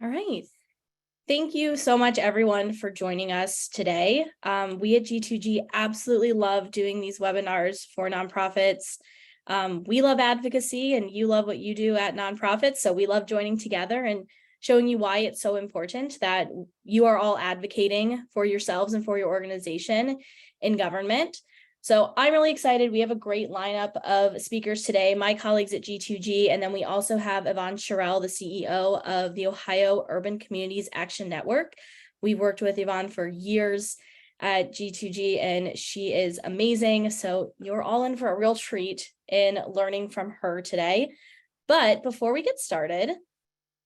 All right. Thank you so much, everyone, for joining us today. We at G2G absolutely love doing these webinars for nonprofits. We love advocacy and you love what you do at nonprofits. So we love joining together and showing you why it's so important that you are all advocating for yourselves and for your organization in government. So I'm really excited. We have a great lineup of speakers today, my colleagues at G2G, and then we also have Yvonne Sherrill, the CEO of the Ohio Urban Communities Action Network. We've worked with Yvonne for years at G2G, and she is amazing. So you're all in for a real treat in learning from her today. But before we get started,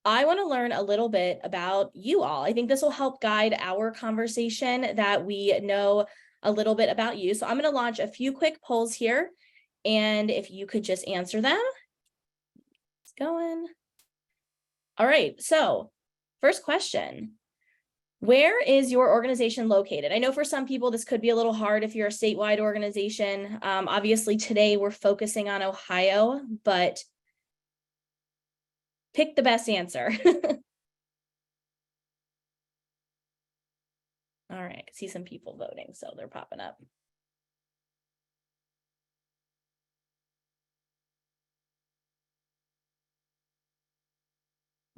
I want to learn a little bit about you all. I think this will help guide our conversation, that we know a little bit about you. So I'm going to launch a few quick polls here, and if you could just answer them. It's going. All right, so first question. Where is your organization located? I know for some people this could be a little hard if you're a statewide organization. Obviously today we're focusing on Ohio, but pick the best answer. All right, I can see some people voting, so they're popping up.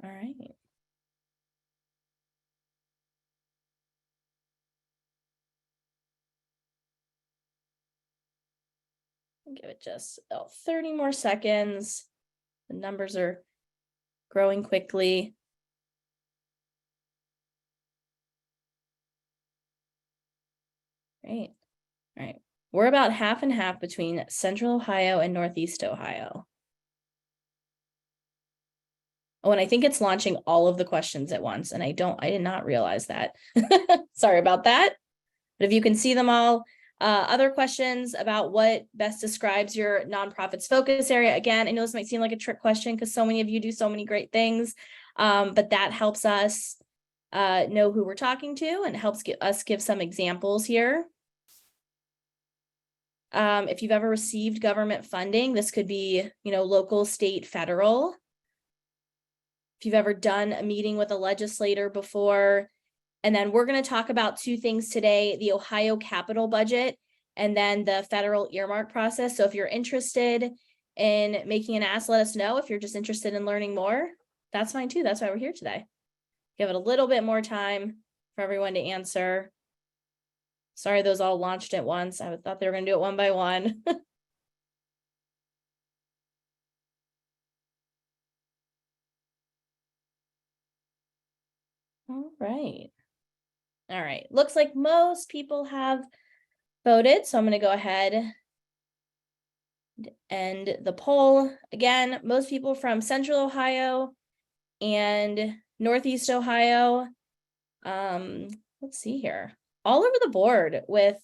All right. Give it just 30 more seconds. The numbers are growing quickly. Great. All right. We're about half and half between Central Ohio and Northeast Ohio. Oh, and I think it's launching all of the questions at once, and I did not realize that. Sorry about that. But if you can see them all, other questions about what best describes your nonprofit's focus area. Again, I know this might seem like a trick question because so many of you do so many great things, but that helps us know who we're talking to and helps us give some examples here. If you've ever received government funding, this could be, local, state, federal. If you've ever done a meeting with a legislator before. And then we're going to talk about two things today, the Ohio capital budget and then the federal earmark process. So if you're interested in making an ask, let us know. If you're just interested in learning more, that's fine too. That's why we're here today. Give it a little bit more time for everyone to answer. Sorry, those all launched at once. I thought they were going to do it one by one. All right. All right. Looks like most people have voted. So I'm going to go ahead and end the poll. Again, most people from Central Ohio and Northeast Ohio. Let's see here. All over the board with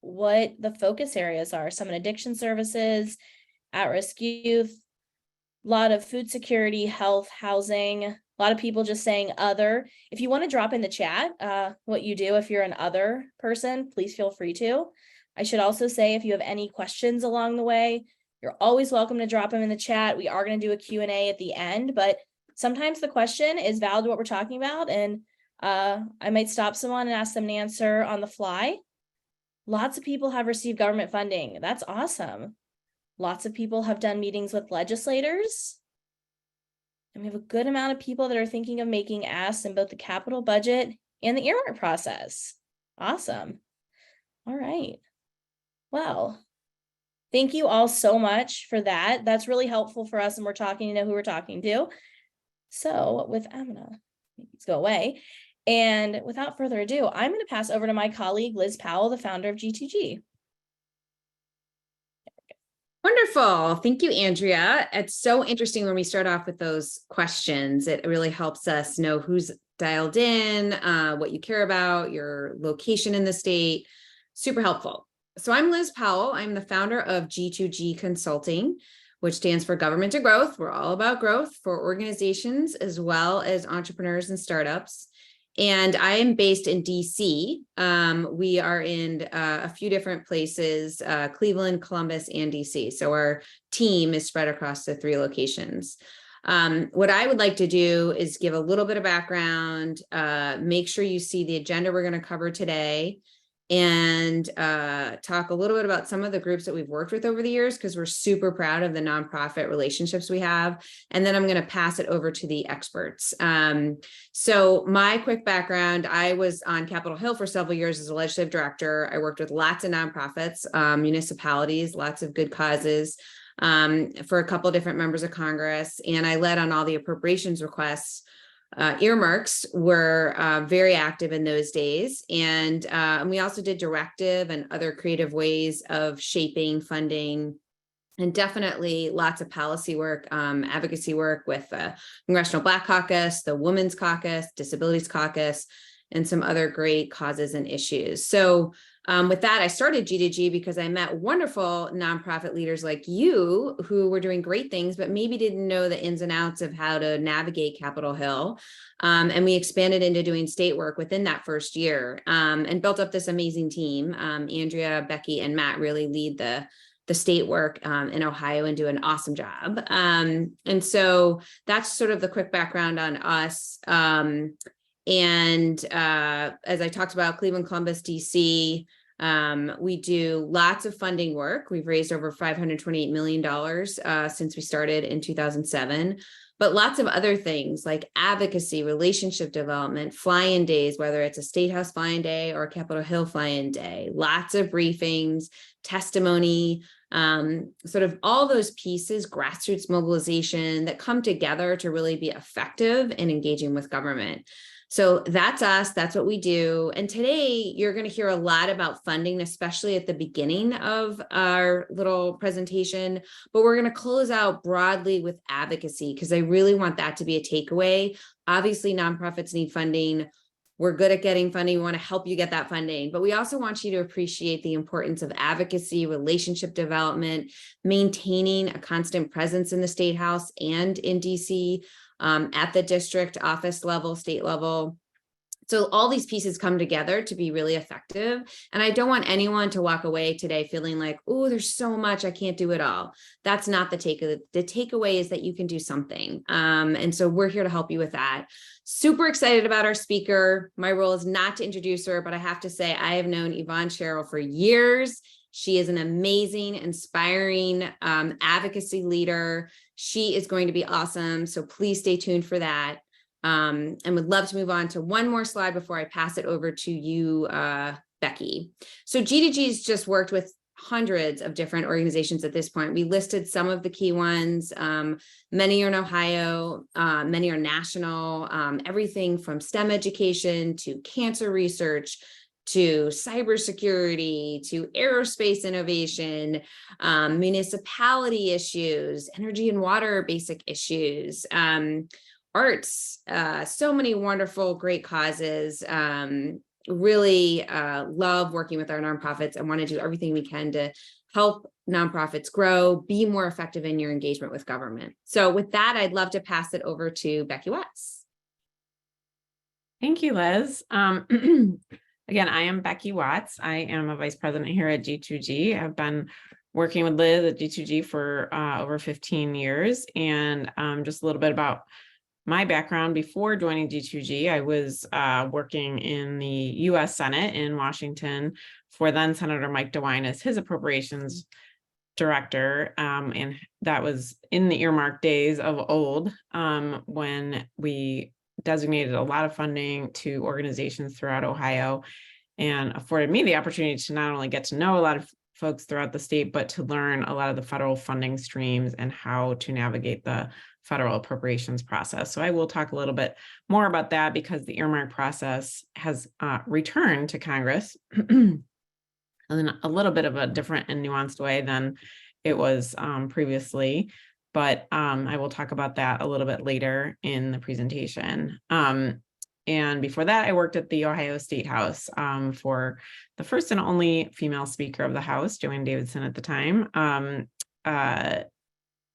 what the focus areas are. Some in addiction services, at-risk youth, a lot of food security, health, housing, a lot of people just saying other. If you want to drop in the chat what you do if you're an other person, please feel free to. I should also say if you have any questions along the way, you're always welcome to drop them in the chat. We are going to do a Q&A at the end, but sometimes the question is valid to what we're talking about, and I might stop someone and ask them to answer on the fly. Lots of people have received government funding. That's awesome. Lots of people have done meetings with legislators. And we have a good amount of people that are thinking of making asks in both the capital budget and the earmark process. Awesome. All right. Well, thank you all so much for that. That's really helpful for us, and we're talking to know who we're talking to. So I'm gonna make these go away. And without further ado, I'm going to pass over to my colleague, Liz Powell, the founder of G2G. Wonderful. Thank you, Andrea. It's so interesting when we start off with those questions. It really helps us know who's dialed in, what you care about, your location in the state. Super helpful. So I'm Liz Powell. I'm the founder of G2G Consulting, which stands for Government to Growth. We're all about growth for organizations as well as entrepreneurs and startups. And I am based in DC. We are in a few different places, Cleveland, Columbus, and DC. So our team is spread across the 3 locations. What I would like to do is give a little bit of background, make sure you see the agenda we're going to cover today, and talk a little bit about some of the groups that we've worked with over the years, because we're super proud of the nonprofit relationships we have. And then I'm going to pass it over to the experts. So my quick background, I was on Capitol Hill for several years as a legislative director. I worked with lots of nonprofits, municipalities, lots of good causes, for a couple of different members of Congress. And I led on all the appropriations requests. Earmarks were very active in those days. And we also did directive and other creative ways of shaping funding, and definitely lots of policy work, advocacy work with the Congressional Black Caucus, the Women's Caucus, Disabilities Caucus, and some other great causes and issues. So with that, I started G2G because I met wonderful nonprofit leaders like you who were doing great things, but maybe didn't know the ins and outs of how to navigate Capitol Hill. And we expanded into doing state work within that first year, and built up this amazing team. Andrea, Becky, and Matt really lead the state work in Ohio and do an awesome job. And so that's sort of the quick background on us. And as I talked about, Cleveland, Columbus, DC, we do lots of funding work. We've raised over $528 million since we started in 2007, but lots of other things like advocacy, relationship development, fly-in days, whether it's a Statehouse fly-in day or a Capitol Hill fly-in day, lots of briefings, testimony, sort of all those pieces, grassroots mobilization that come together to really be effective in engaging with government. So that's us, that's what we do. And today you're going to hear a lot about funding, especially at the beginning of our little presentation, but we're going to close out broadly with advocacy because I really want that to be a takeaway. Obviously, nonprofits need funding. We're good at getting funding. We want to help you get that funding, but we also want you to appreciate the importance of advocacy, relationship development, maintaining a constant presence in the State House and in DC, at the district office level, state level. So all these pieces come together to be really effective. And I don't want anyone to walk away today feeling like, oh, there's so much, I can't do it all. That's not the takeaway. The takeaway is that you can do something. And so we're here to help you with that. Super excited about our speaker. My role is not to introduce her, but I have to say I have known Yvonne Sherrill for years. She is an amazing, inspiring advocacy leader. She is going to be awesome. So please stay tuned for that. And would love to move on to one more slide before I pass it over to you, Becky. So G2G's just worked with hundreds of different organizations at this point. We listed some of the key ones. Many are in Ohio, many are national, everything from STEM education to cancer research, to cybersecurity, to aerospace innovation, municipality issues, energy and water basic issues, arts, so many wonderful, great causes. Really love working with our nonprofits and want to do everything we can to help nonprofits grow, be more effective in your engagement with government. So with that, I'd love to pass it over to Becky Watts. Thank you, Liz. Again, I am Becky Watts. I am a vice president here at G2G. I've been working with Liz at G2G for over 15 years. And just a little bit about my background before joining G2G, I was working in the U.S. Senate in Washington for then Senator Mike DeWine as his appropriations director. And that was in the earmark days of old, when we designated a lot of funding to organizations throughout Ohio and afforded me the opportunity to not only get to know a lot of folks throughout the state, but to learn a lot of the federal funding streams and how to navigate the federal appropriations process. So I will talk a little bit more about that because the earmark process has returned to Congress in a little bit of a different and nuanced way than it was previously. But I will talk about that a little bit later in the presentation. And before that, I worked at the Ohio Statehouse for the first and only female speaker of the House, Joanne Davidson at the time.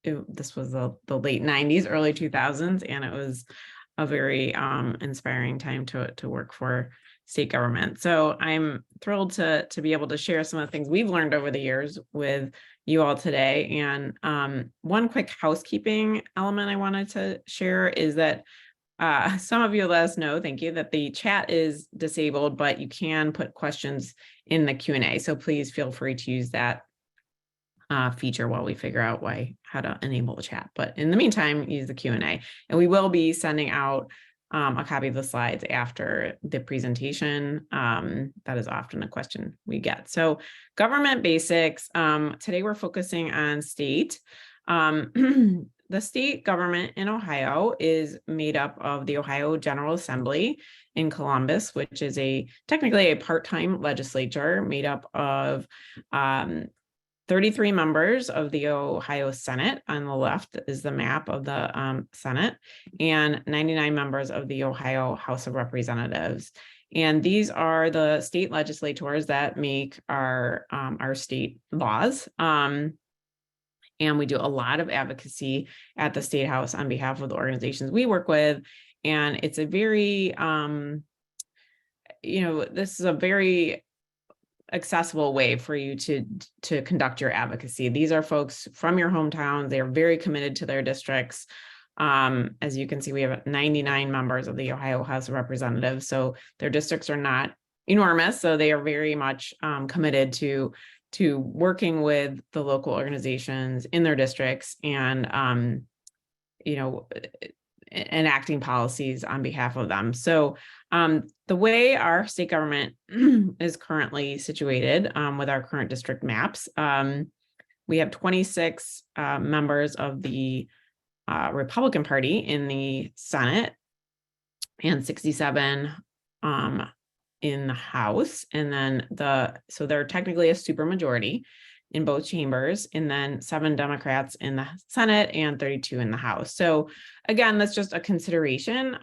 This was the late 90s, early 2000s, and it was a very inspiring time to work for state government. So I'm thrilled to be able to share some of the things we've learned over the years with you all today. And one quick housekeeping element I wanted to share is that some of you let us know, thank you, that the chat is disabled, but you can put questions in the Q&A. So please feel free to use that feature while we figure out how to enable the chat. But in the meantime, use the Q&A. And we will be sending out a copy of the slides after the presentation. That is often a question we get. So government basics. Today we're focusing on state. The state government in Ohio is made up of the Ohio General Assembly in Columbus, which is technically a part-time legislature made up of 33 members of the Ohio Senate. On the left is the map of the Senate, and 99 members of the Ohio House of Representatives. And these are the state legislators that make our state laws. And we do a lot of advocacy at the State House on behalf of the organizations we work with. And it's a very, this is a very accessible way for you to conduct your advocacy. These are folks from your hometown. They are very committed to their districts. As you can see, we have 99 members of the Ohio House of Representatives. So their districts are not enormous. So they are very much committed to working with the local organizations in their districts and, enacting policies on behalf of them. So the way our state government is currently situated with our current district maps, we have 26 members of the Republican Party in the Senate and 67 in the House. And then so they're technically a supermajority in both chambers, and then 7 Democrats in the Senate and 32 in the House. So again, that's just a consideration.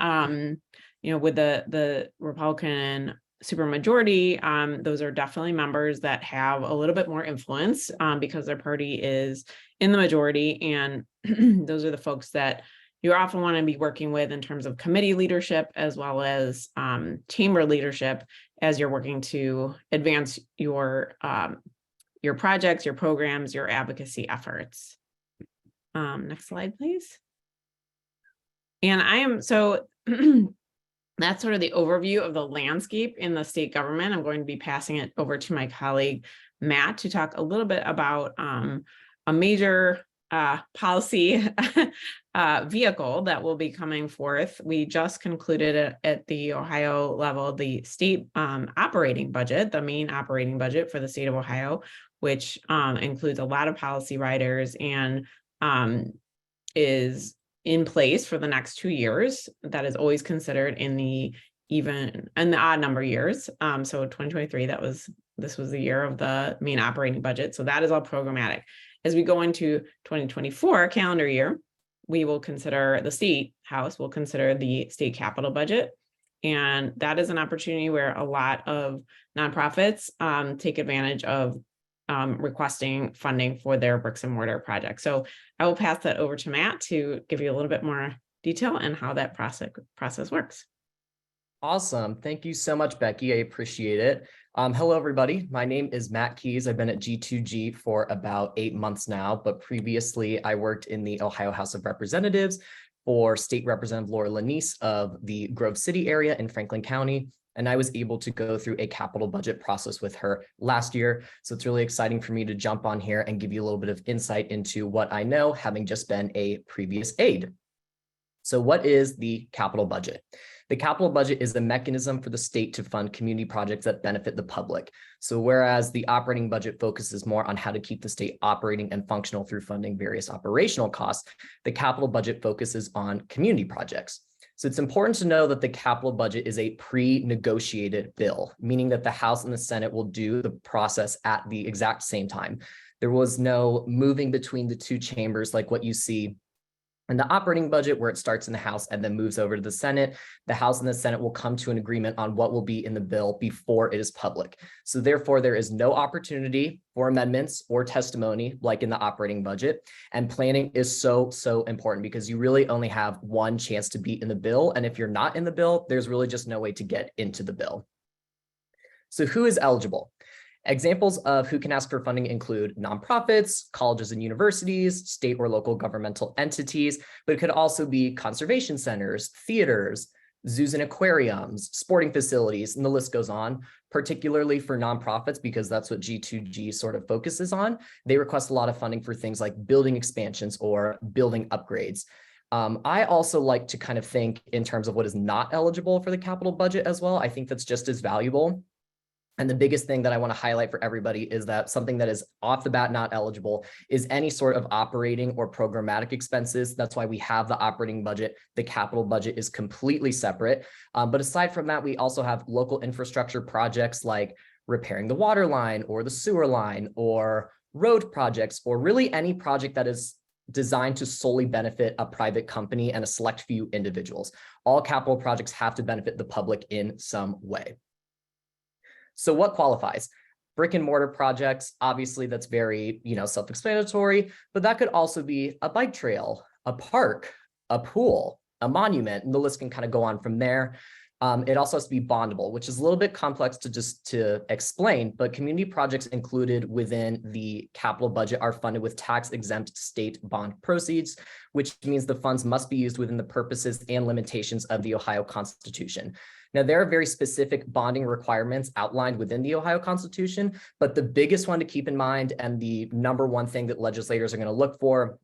With the Republican supermajority, those are definitely members that have a little bit more influence because their party is in the majority. And those are the folks that you often want to be working with in terms of committee leadership, as well as chamber leadership, as you're working to advance your projects, your programs, your advocacy efforts. Next slide, please. And so that's sort of the overview of the landscape in the state government. I'm going to be passing it over to my colleague, Matt, to talk a little bit about a major policy vehicle that will be coming forth. We just concluded at the Ohio level, the state operating budget, the main operating budget for the state of Ohio, which includes a lot of policy riders and is in place for the next 2 years. That is always considered in the odd number years. So 2023, this was the year of the main operating budget. So that is all programmatic. As we go into 2024 calendar year, we will consider the state house will consider the state capital budget. And that is an opportunity where a lot of nonprofits take advantage of requesting funding for their bricks and mortar projects. So I will pass that over to Matt to give you a little bit more detail on how that process works. Awesome. Thank you so much, Becky. I appreciate it. Hello, everybody. My name is Matt Keys. I've been at G2G for about 8 months now, but previously I worked in the Ohio House of Representatives for State Representative Laura Lanise of the Grove City area in Franklin County. And I was able to go through a capital budget process with her last year. So it's really exciting for me to jump on here and give you a little bit of insight into what I know, having just been a previous aide. So what is the capital budget? The capital budget is the mechanism for the state to fund community projects that benefit the public. So whereas the operating budget focuses more on how to keep the state operating and functional through funding various operational costs, the capital budget focuses on community projects. So it's important to know that the capital budget is a pre-negotiated bill, meaning that the House and the Senate will do the process at the exact same time. There was no moving between the two chambers like what you see in the operating budget, where it starts in the House and then moves over to the Senate. The House and the Senate will come to an agreement on what will be in the bill before it is public. So therefore, there is no opportunity for amendments or testimony like in the operating budget. And planning is so important because you really only have one chance to be in the bill. And if you're not in the bill, there's really just no way to get into the bill. So who is eligible? Examples of who can ask for funding include nonprofits, colleges and universities, state or local governmental entities, but it could also be conservation centers, theaters, zoos and aquariums, sporting facilities, and the list goes on, particularly for nonprofits, because that's what G2G sort of focuses on. They request a lot of funding for things like building expansions or building upgrades. I also like to kind of think in terms of what is not eligible for the capital budget as well. I think that's just as valuable. And the biggest thing that I want to highlight for everybody is that something that is off the bat not eligible is any sort of operating or programmatic expenses. That's why we have the operating budget. The capital budget is completely separate. But aside from that, we also have local infrastructure projects like repairing the water line or the sewer line or road projects, or really any project that is designed to solely benefit a private company and a select few individuals. All capital projects have to benefit the public in some way. So what qualifies? Brick and mortar projects, obviously that's very, self-explanatory, but that could also be a bike trail, a park, a pool, a monument, and the list can kind of go on from there. It also has to be bondable, which is a little bit complex to explain, but community projects included within the capital budget are funded with tax-exempt state bond proceeds, which means the funds must be used within the purposes and limitations of the Ohio Constitution. Now, there are very specific bonding requirements outlined within the Ohio Constitution, but the biggest one to keep in mind and the number one thing that legislators are going to look for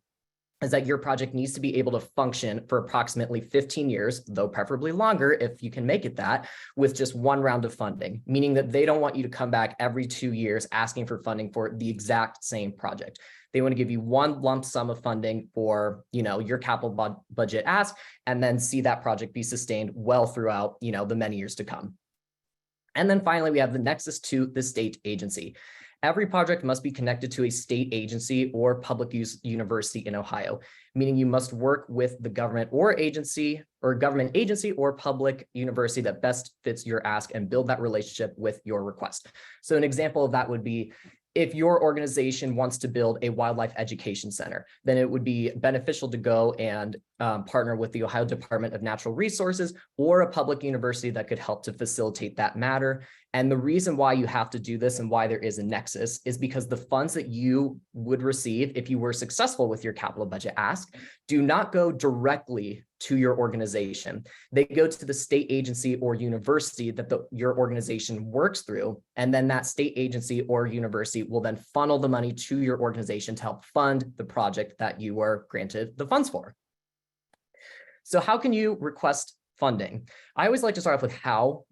is that your project needs to be able to function for approximately 15 years, though preferably longer if you can make it that, with just one round of funding, meaning that they don't want you to come back every 2 years asking for funding for the exact same project. They want to give you one lump sum of funding for, your capital budget ask, and then see that project be sustained well throughout, the many years to come. And then finally, we have the nexus to the state agency. Every project must be connected to a state agency or public use university in Ohio, meaning you must work with the government agency or public university that best fits your ask and build that relationship with your request. So an example of that would be if your organization wants to build a wildlife education center, then it would be beneficial to go and partner with the Ohio Department of Natural Resources or a public university that could help to facilitate that matter. And the reason why you have to do this and why there is a nexus is because the funds that you would receive if you were successful with your capital budget ask do not go directly to your organization. They go to the state agency or university that your organization works through. And then that state agency or university will then funnel the money to your organization to help fund the project that you were granted the funds for. So how can you request funding? I always like to start off with how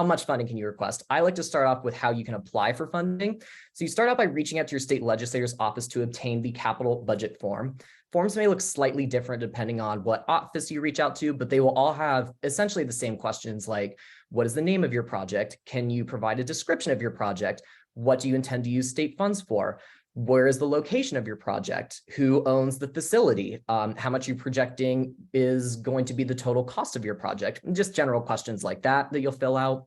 much funding can you request. I like to start off with how you can apply for funding. So you start out by reaching out to your state legislator's office to obtain the capital budget form. Forms may look slightly different depending on what office you reach out to, but they will all have essentially the same questions like, what is the name of your project? Can you provide a description of your project? What do you intend to use state funds for? Where is the location of your project? Who owns the facility? How much you're projecting is going to be the total cost of your project? And just general questions like that you'll fill out.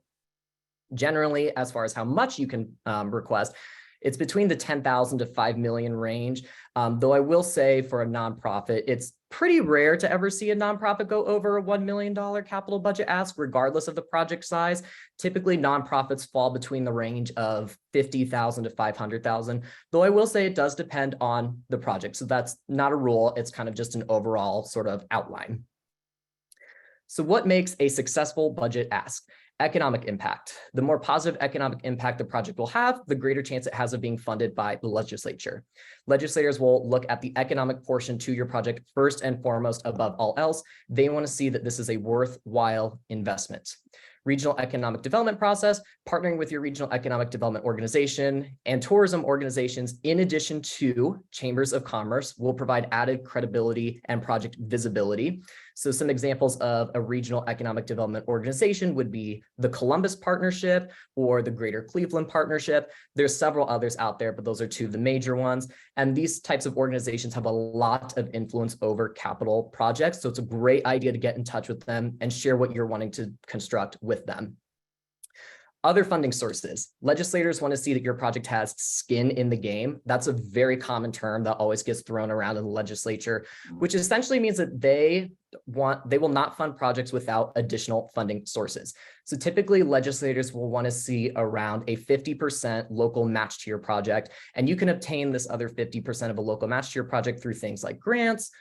Generally, as far as how much you can request, it's between the 10,000 to 5 million range. Though I will say for a nonprofit, it's pretty rare to ever see a nonprofit go over a $1 million capital budget ask, regardless of the project size. Typically, nonprofits fall between the range of 50,000 to 500,000, though I will say it does depend on the project. So that's not a rule. It's kind of just an overall sort of outline. So what makes a successful budget ask? Economic impact. The more positive economic impact the project will have, the greater chance it has of being funded by the legislature. Legislators will look at the economic portion to your project first and foremost above all else. They want to see that this is a worthwhile investment. Regional economic development process, partnering with your regional economic development organization and tourism organizations, in addition to chambers of commerce, will provide added credibility and project visibility. So some examples of a regional economic development organization would be the Columbus Partnership or the Greater Cleveland Partnership. There's several others out there, but those are two of the major ones. And these types of organizations have a lot of influence over capital projects. So it's a great idea to get in touch with them and share what you're wanting to construct with them. Other funding sources. Legislators want to see that your project has skin in the game. That's a very common term that always gets thrown around in the legislature, which essentially means that they will not fund projects without additional funding sources. So typically legislators will want to see around a 50% local match to your project. And you can obtain this other 50% of a local match to your project through things like grants,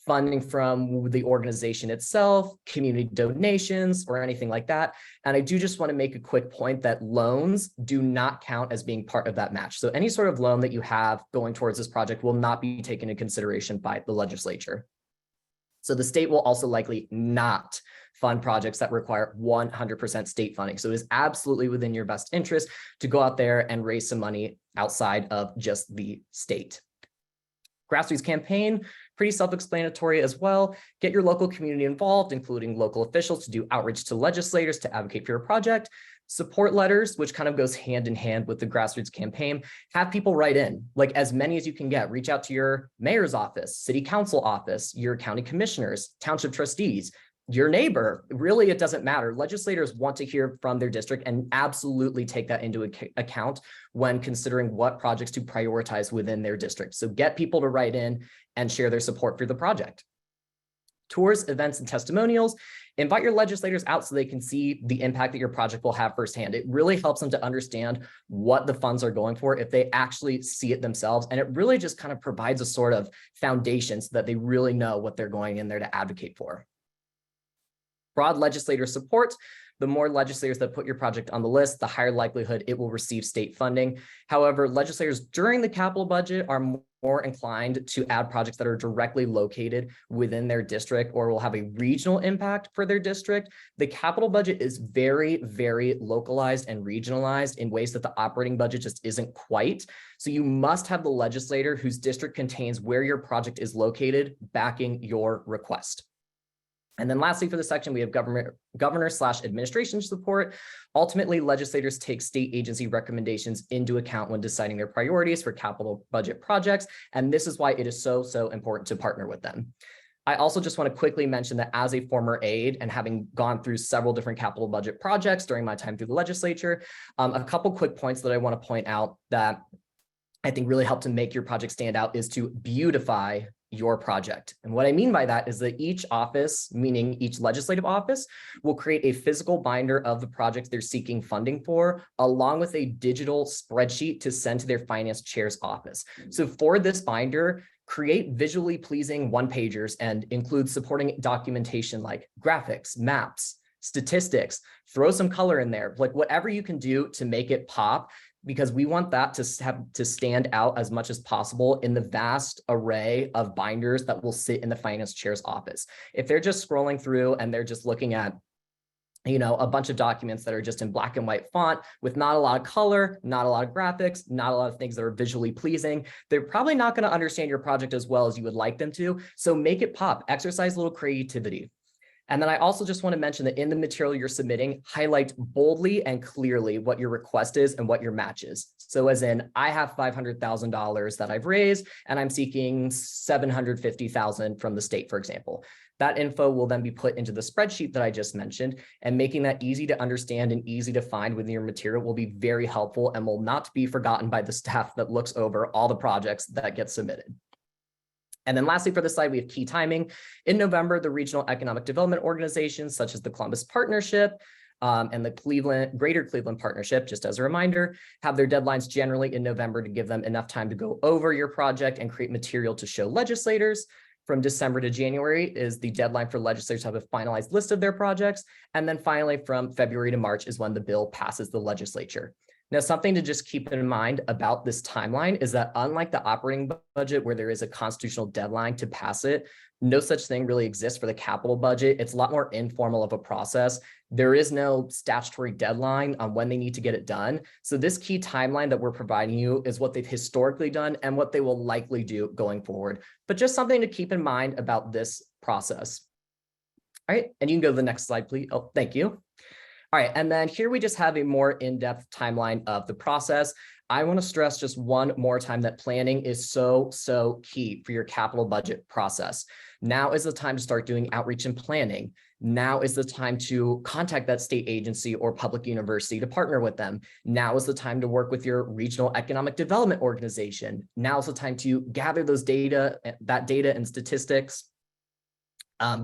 funding from the organization itself, community donations, or anything like that. And I do just want to make a quick point that loans do not count as being part of that match. So any sort of loan that you have going towards this project will not be taken into consideration by the legislature. So the state will also likely not fund projects that require 100% state funding. So it is absolutely within your best interest to go out there and raise some money outside of just the state. Grassroots campaign, pretty self-explanatory as well. Get your local community involved, including local officials, to do outreach to legislators to advocate for your project. Support letters, which kind of goes hand in hand with the grassroots campaign. Have people write in, like as many as you can get. Reach out to your mayor's office, city council office, your county commissioners, township trustees, your neighbor. Really, it doesn't matter. Legislators want to hear from their district and absolutely take that into account when considering what projects to prioritize within their district. So get people to write in and share their support for the project. Tours, events, and testimonials. Invite your legislators out so they can see the impact that your project will have firsthand. It really helps them to understand what the funds are going for if they actually see it themselves. And it really just kind of provides a sort of foundation so that they really know what they're going in there to advocate for. Broad legislator support. The more legislators that put your project on the list, the higher likelihood it will receive state funding. However, legislators during the capital budget are more inclined to add projects that are directly located within their district or will have a regional impact for their district. The capital budget is very, very localized and regionalized in ways that the operating budget just isn't quite. So you must have the legislator whose district contains where your project is located backing your request. And then lastly, for this section, we have governor/administration support. Ultimately, legislators take state agency recommendations into account when deciding their priorities for capital budget projects. And this is why it is so important to partner with them. I also just want to quickly mention that as a former aide and having gone through several different capital budget projects during my time through the legislature, a couple quick points that I want to point out that I think really help to make your project stand out is to beautify your project. And what I mean by that is that each office, meaning each legislative office, will create a physical binder of the projects they're seeking funding for, along with a digital spreadsheet to send to their finance chair's office. So for this binder, create visually pleasing one-pagers and include supporting documentation like graphics, maps, statistics, throw some color in there, like whatever you can do to make it pop, because we want that to stand out as much as possible in the vast array of binders that will sit in the finance chair's office. If they're just scrolling through and they're just looking at, a bunch of documents that are just in black and white font with not a lot of color, not a lot of graphics, not a lot of things that are visually pleasing, they're probably not going to understand your project as well as you would like them to. So make it pop, exercise a little creativity. And then I also just want to mention that in the material you're submitting, highlight boldly and clearly what your request is and what your match is. So as in, I have $500,000 that I've raised, and I'm seeking $750,000 from the state, for example. That info will then be put into the spreadsheet that I just mentioned, and making that easy to understand and easy to find within your material will be very helpful and will not be forgotten by the staff that looks over all the projects that get submitted. And then lastly, for this slide, we have key timing. In November, the regional economic development organizations, such as the Columbus Partnership and the Greater Cleveland Partnership, just as a reminder, have their deadlines generally in November to give them enough time to go over your project and create material to show legislators. From December to January is the deadline for legislators to have a finalized list of their projects. And then finally, from February to March is when the bill passes the legislature. Now, something to just keep in mind about this timeline is that unlike the operating budget where there is a constitutional deadline to pass it, no such thing really exists for the capital budget. It's a lot more informal of a process. There is no statutory deadline on when they need to get it done. So this key timeline that we're providing you is what they've historically done and what they will likely do going forward. But just something to keep in mind about this process. All right, and you can go to the next slide, please. Oh, thank you. All right, and then here we just have a more in-depth timeline of the process. I want to stress just one more time that planning is so, so key for your capital budget process. Now is the time to start doing outreach and planning. Now is the time to contact that state agency or public university to partner with them. Now is the time to work with your regional economic development organization. Now is the time to gather that data and statistics.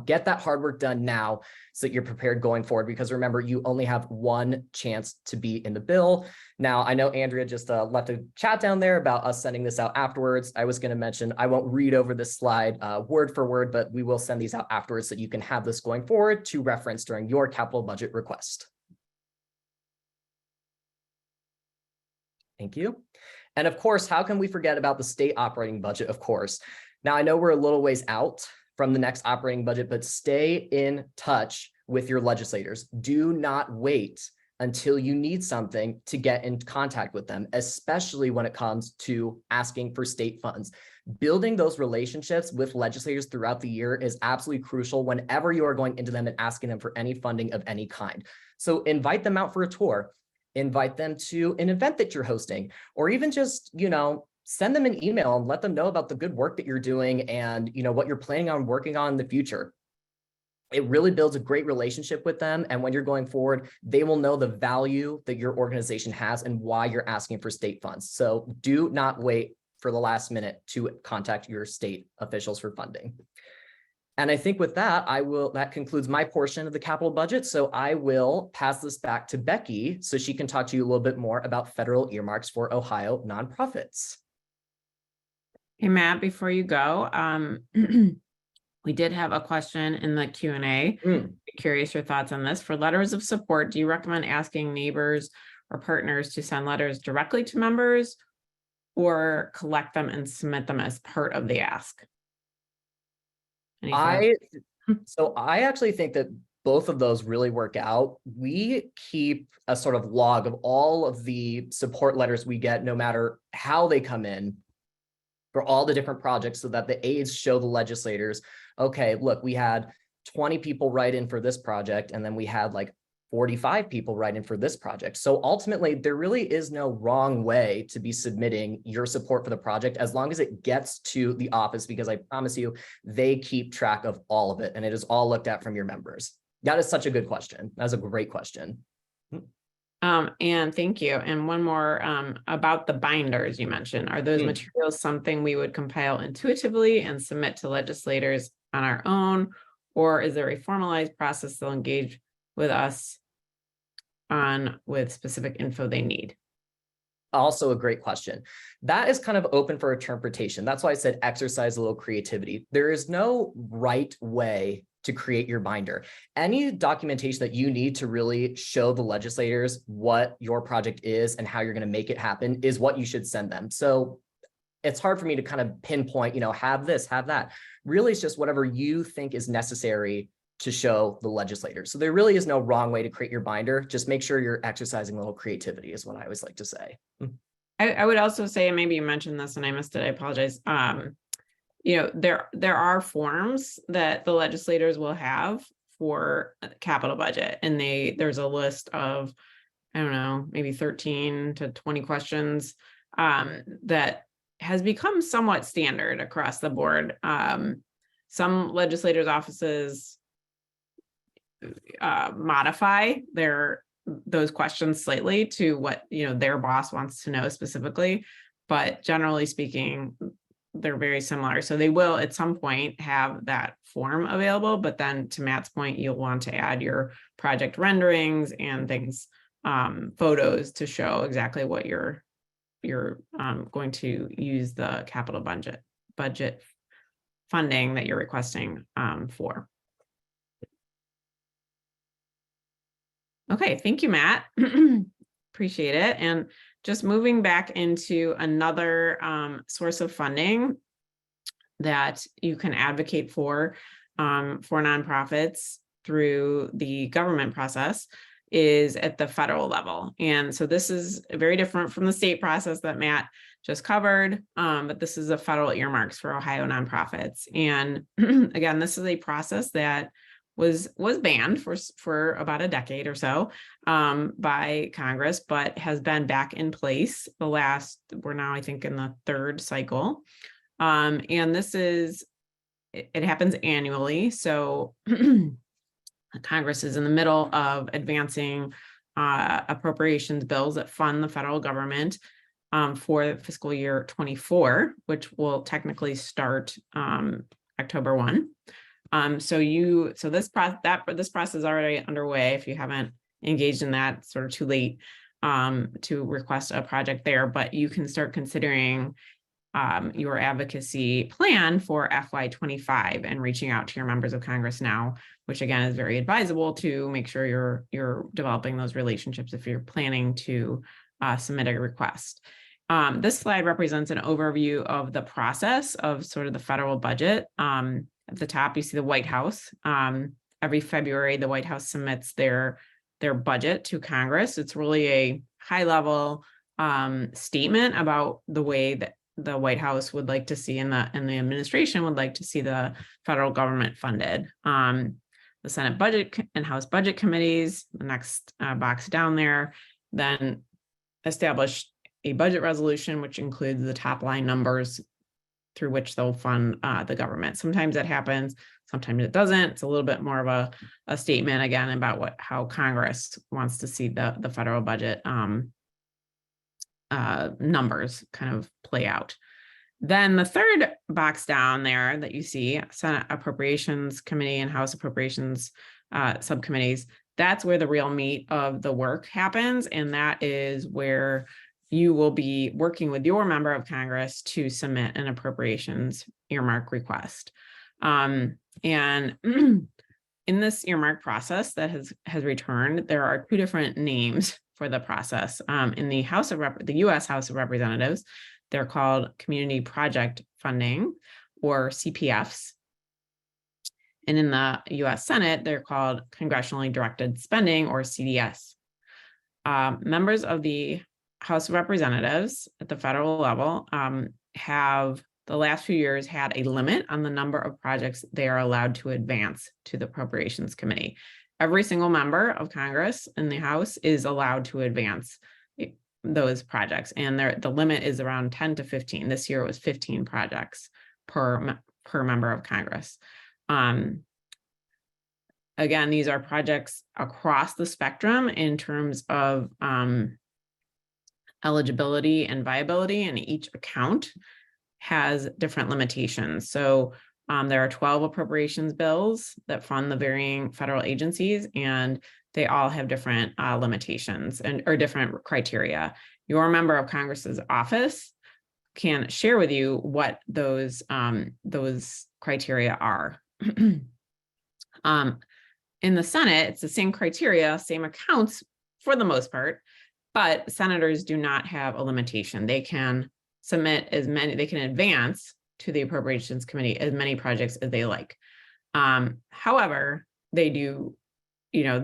Get that hard work done now so that you're prepared going forward, because remember, you only have one chance to be in the bill. Now, I know Andrea just left a chat down there about us sending this out afterwards. I was going to mention, I won't read over this slide word for word, but we will send these out afterwards so that you can have this going forward to reference during your capital budget request. Thank you. And of course, how can we forget about the state operating budget, of course? Now, I know we're a little ways out from the next operating budget, but stay in touch with your legislators. Do not wait until you need something to get in contact with them, especially when it comes to asking for state funds. Building those relationships with legislators throughout the year is absolutely crucial whenever you are going into them and asking them for any funding of any kind. So invite them out for a tour, invite them to an event that you're hosting, or even just, send them an email and let them know about the good work that you're doing and what you're planning on working on in the future. It really builds a great relationship with them. And when you're going forward, they will know the value that your organization has and why you're asking for state funds. So do not wait for the last minute to contact your state officials for funding. And I think with that, that concludes my portion of the capital budget. So I will pass this back to Becky so she can talk to you a little bit more about federal earmarks for Ohio nonprofits. Hey, Matt, before you go, we did have a question in the Q&A. Curious your thoughts on this. For letters of support, do you recommend asking neighbors or partners to send letters directly to members or collect them and submit them as part of the ask? I actually think that both of those really work out. We keep a sort of log of all of the support letters we get, no matter how they come in, for all the different projects, so that the aides show the legislators, okay, look, we had 20 people write in for this project, and then we had like 45 people write in for this project. So ultimately, there really is no wrong way to be submitting your support for the project, as long as it gets to the office, because I promise you, they keep track of all of it, and it is all looked at from your members. That is such a good question. That's a great question. And thank you. And one more about the binders you mentioned. Are those materials something we would compile intuitively and submit to legislators on our own, or is there a formalized process they'll engage with us on with specific info they need? Also a great question. That is kind of open for interpretation. That's why I said exercise a little creativity. There is no right way to create your binder. Any documentation that you need to really show the legislators what your project is and how you're going to make it happen is what you should send them. So it's hard for me to kind of pinpoint, have this, have that. Really, it's just whatever you think is necessary to show the legislators. So there really is no wrong way to create your binder. Just make sure you're exercising a little creativity is what I always like to say. I would also say, and maybe you mentioned this and I missed it, I apologize. There are forms that the legislators will have for capital budget, and there's a list of, I don't know, maybe 13 to 20 questions that has become somewhat standard across the board. Some legislators' offices modify those questions slightly to what their boss wants to know specifically, but generally speaking, they're very similar. So they will at some point have that form available, but then to Matt's point, you'll want to add your project renderings and things, photos to show exactly what you're going to use the capital budget funding that you're requesting for. Okay, thank you, Matt. Appreciate it. And just moving back into another source of funding that you can advocate for nonprofits through the government process is at the federal level. And so this is very different from the state process that Matt just covered, but this is a federal earmarks for Ohio nonprofits. And again, this is a process that was banned for about a decade or so by Congress, but has been back in place we're now, I think, in the third cycle. And this it happens annually. So Congress is in the middle of advancing appropriations bills that fund the federal government for fiscal year 24, which will technically start October 1. So this process is already underway. If you haven't engaged in that, it's sort of too late to request a project there, but you can start considering your advocacy plan for FY25 and reaching out to your members of Congress now, which again is very advisable to make sure you're developing those relationships if you're planning to submit a request. This slide represents an overview of the process of sort of the federal budget. At the top, you see the White House. Every February, the White House submits their budget to Congress. It's really a high-level statement about the way that the White House would like to see and the administration would like to see the federal government funded. The Senate Budget and House Budget Committees, the next box down there, then establish a budget resolution, which includes the top line numbers through which they'll fund the government. Sometimes that happens, sometimes it doesn't. It's a little bit more of a statement again about how Congress wants to see the federal budget numbers kind of play out. Then the third box down there that you see, Senate Appropriations Committee and House Appropriations subcommittees, that's where the real meat of the work happens. And that is where you will be working with your member of Congress to submit an appropriations earmark request. And in this earmark process that has returned, there are two different names for the process. In the U.S. House of Representatives, they're called Community Project Funding, or CPFs. And in the U.S. Senate, they're called Congressionally Directed Spending, or CDS. Members of the House of Representatives at the federal level have the last few years had a limit on the number of projects they are allowed to advance to the Appropriations Committee. Every single member of Congress in the House is allowed to advance those projects, and the limit is around 10 to 15. This year it was 15 projects per member of Congress. Again, these are projects across the spectrum in terms of eligibility and viability, and each account has different limitations. So there are 12 appropriations bills that fund the varying federal agencies, and they all have different limitations or different criteria. Your member of Congress's office can share with you what those criteria are. In the Senate, it's the same criteria, same accounts for the most part, but senators do not have a limitation. They can submit they can advance to the Appropriations Committee as many projects as they like. However, they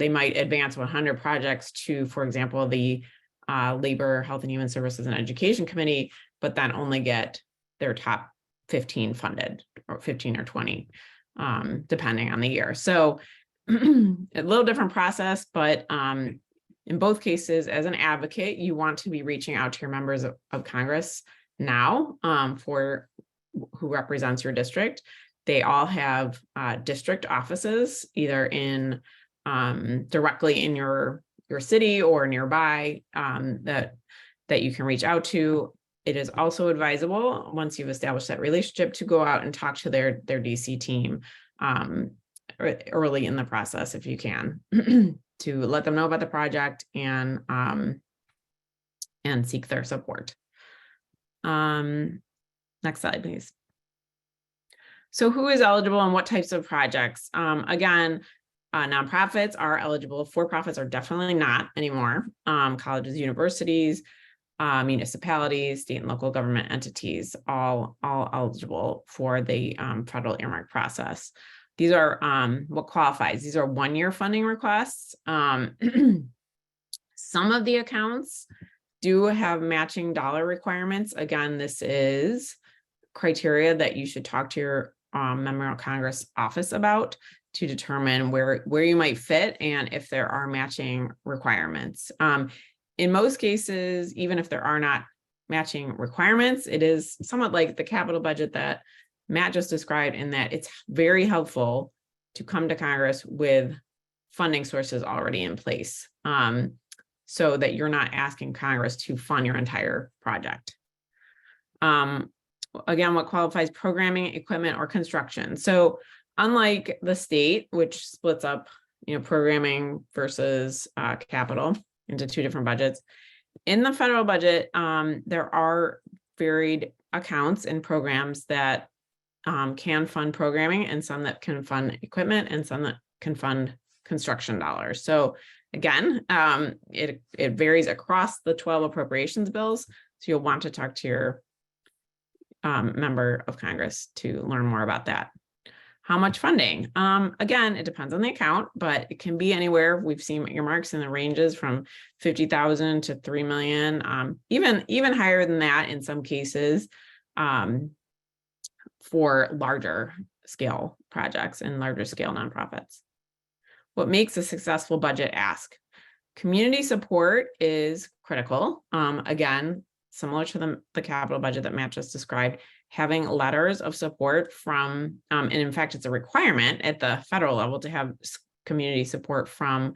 might advance 100 projects to, for example, the Labor, Health and Human Services and Education Committee, but then only get their top 15 funded, or 15 or 20, depending on the year. So a little different process, but in both cases, as an advocate, you want to be reaching out to your members of Congress now for who represents your district. They all have district offices, either in directly in your city or nearby that you can reach out to. It is also advisable, once you've established that relationship, to go out and talk to their DC team early in the process if you can, to let them know about the project and seek their support. Next slide, please. So who is eligible and what types of projects? Again, nonprofits are eligible. For-profits are definitely not anymore. Colleges, universities, municipalities, state and local government entities, all eligible for the federal earmark process. These are what qualifies. These are one-year funding requests. Some of the accounts do have matching dollar requirements. Again, this is criteria that you should talk to your member of Congress office about to determine where you might fit and if there are matching requirements. In most cases, even if there are not matching requirements, it is somewhat like the capital budget that Matt just described, in that it's very helpful to come to Congress with funding sources already in place, so that you're not asking Congress to fund your entire project. Again, what qualifies programming, equipment, or construction? So unlike the state, which splits up, programming versus capital into two different budgets, in the federal budget, there are varied accounts and programs that can fund programming, and some that can fund equipment, and some that can fund construction dollars. So again, it varies across the 12 appropriations bills. So you'll want to talk to your member of Congress to learn more about that. How much funding? Again, it depends on the account, but it can be anywhere. We've seen earmarks in the ranges from 50,000 to 3 million, even higher than that in some cases, for larger scale projects and larger scale nonprofits. What makes a successful budget ask? Community support is critical. Again, similar to the capital budget that Matt just described, having letters of support from, and in fact, it's a requirement at the federal level to have community support from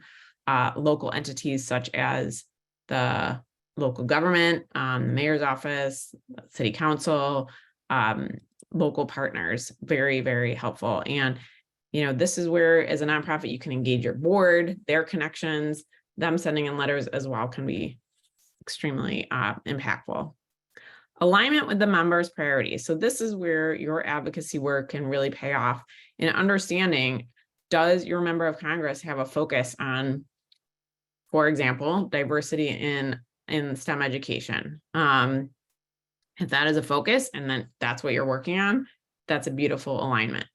local entities such as the local government, the mayor's office, city council, local partners. Very, very helpful. And, this is where, as a nonprofit, you can engage your board, their connections, them sending in letters as well can be extremely impactful. Alignment with the members' priorities. So this is where your advocacy work can really pay off in understanding, does your member of Congress have a focus on, for example, diversity in STEM education? If that is a focus, and then that's what you're working on, that's a beautiful alignment.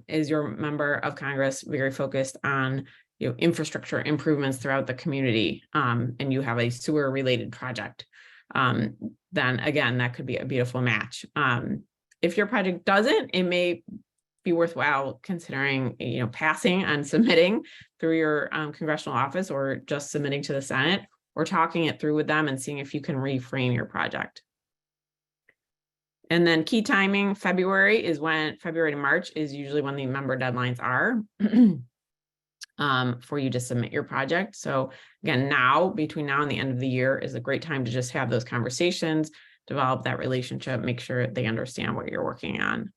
Is your member of Congress very focused on infrastructure improvements throughout the community, and you have a sewer related project, then again, that could be a beautiful match. If your project doesn't, it may be worthwhile considering, passing on submitting through your congressional office, or just submitting to the Senate, or talking it through with them and seeing if you can reframe your project. And then key timing, February to March is usually when the member deadlines are for you to submit your project. So again, between now and the end of the year is a great time to just have those conversations, develop that relationship, make sure they understand what you're working on.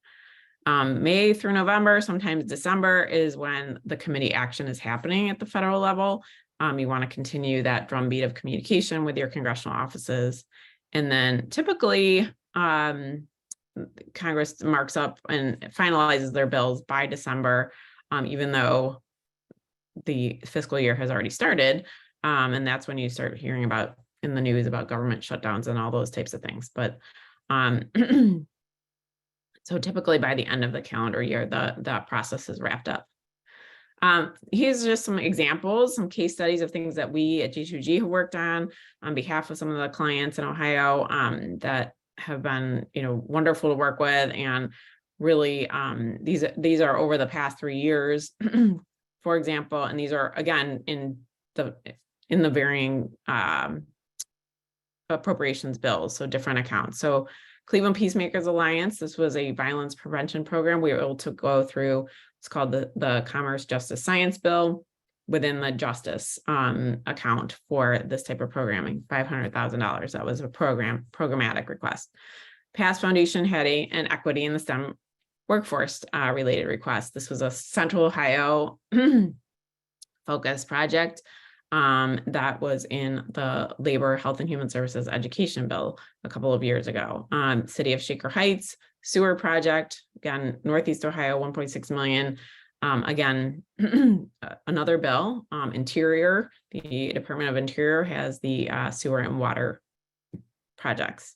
May through November, sometimes December, is when the committee action is happening at the federal level. You want to continue that drumbeat of communication with your congressional offices. And then typically, Congress marks up and finalizes their bills by December, even though the fiscal year has already started. And that's when you start hearing about in the news about government shutdowns and all those types of things. But so typically by the end of the calendar year, the process is wrapped up. Here's just some examples, some case studies of things that we at G2G have worked on behalf of some of the clients in Ohio that have been, wonderful to work with. And really, these are over the past 3 years, for example, and these are, again, in the varying appropriations bills, so different accounts. So Cleveland Peacemakers Alliance, this was a violence prevention program. We were able to go through, it's called the Commerce Justice Science Bill, within the justice account for this type of programming, $500,000. That was a programmatic request. Pass Foundation had an equity in the STEM workforce related request. This was a Central Ohio focused project that was in the Labor, Health and Human Services Education Bill a couple of years ago. City of Shaker Heights sewer project, again, Northeast Ohio, 1.6 million. Again, another bill, Interior, the Department of Interior has the sewer and water projects.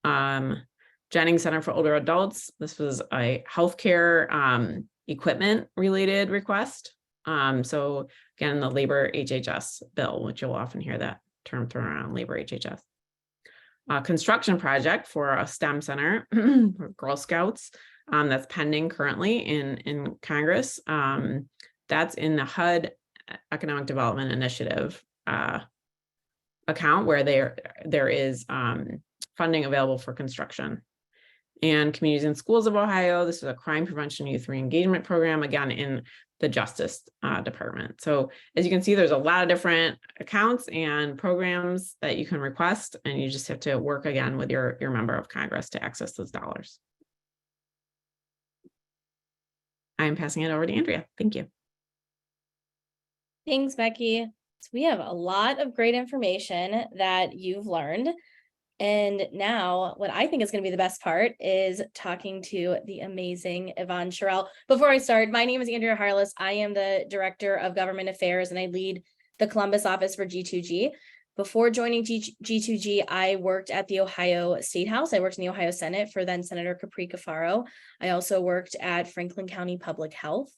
Jennings Center for Older Adults, this was a healthcare equipment related request. So again, the labor HHS bill, which you'll often hear that term thrown around, labor HHS. Construction project for a STEM center for Girl Scouts. that's pending currently in Congress. That's in the HUD Economic Development Initiative account, where there is funding available for construction. And Communities and Schools of Ohio, this is a crime prevention youth re-engagement program, again, in the Justice Department. So as you can see, there's a lot of different accounts and programs that you can request, and you just have to work again with your member of Congress to access those dollars. I'm passing it over to Andrea. Thank you. Thanks, Becky. So we have a lot of great information that you've learned. And now what I think is going to be the best part is talking to the amazing Yvonne Sherrill. Before I start, my name is Andrea Harless. I am the Director of Government Affairs, and I lead the Columbus office for G2G. Before joining G2G, I worked at the Ohio Statehouse. I worked in the Ohio Senate for then Senator Capri Cafaro. I also worked at Franklin County Public Health